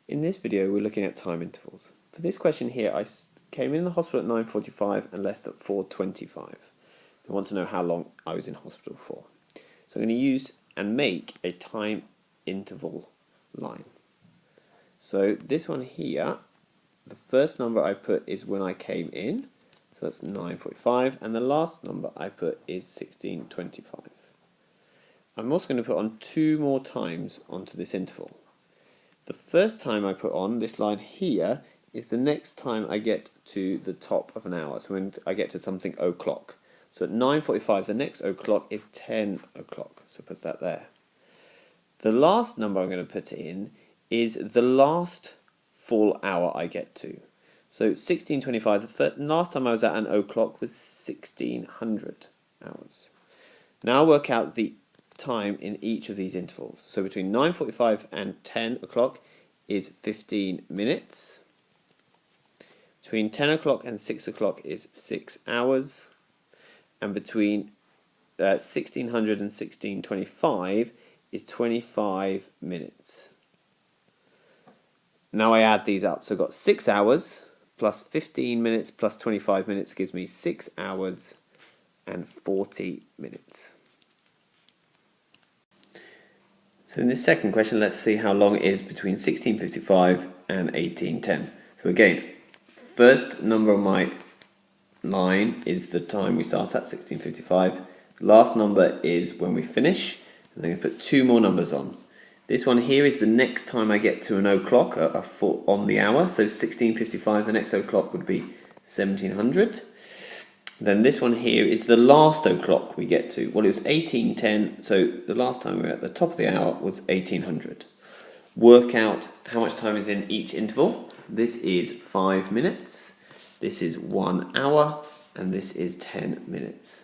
In this video we're looking at time intervals. For this question here, I came in the hospital at 9:45 and left at 4:25. I want to know how long I was in hospital for. So I'm going to use and make a time interval line. So this one here, the first number I put is when I came in, so that's 9:45, and the last number I put is 16:25. I'm also going to put on two more times onto this interval. The first time I put on this line here is the next time I get to the top of an hour, so when I get to something o'clock. So at 9:45, the next o'clock is 10 o'clock, so put that there. The last number I'm going to put in is the last full hour I get to. So 16:25, the last time I was at an o'clock was 1600 hours. Now work out the time in each of these intervals. So between 9:45 and 10 o'clock is 15 minutes. Between 10 o'clock and 6 o'clock is 6 hours. And between 1600 and 1625 is 25 minutes. Now I add these up. So I've got 6 hours plus 15 minutes plus 25 minutes gives me 6 hours and 40 minutes. So in this second question, let's see how long it is between 1655 and 1810. So again, first number on my line is the time we start at, 1655. Last number is when we finish, and I'm going to put two more numbers on. This one here is the next time I get to an o'clock, a foot on the hour. So 1655, the next o'clock would be 1700. Then this one here is the last o'clock we get to. Well, it was 1810, so the last time we were at the top of the hour was 1800. Work out how much time is in each interval. This is 5 minutes, this is 1 hour, and this is 10 minutes.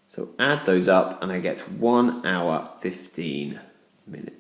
So add those up and I get 1 hour 15 minutes.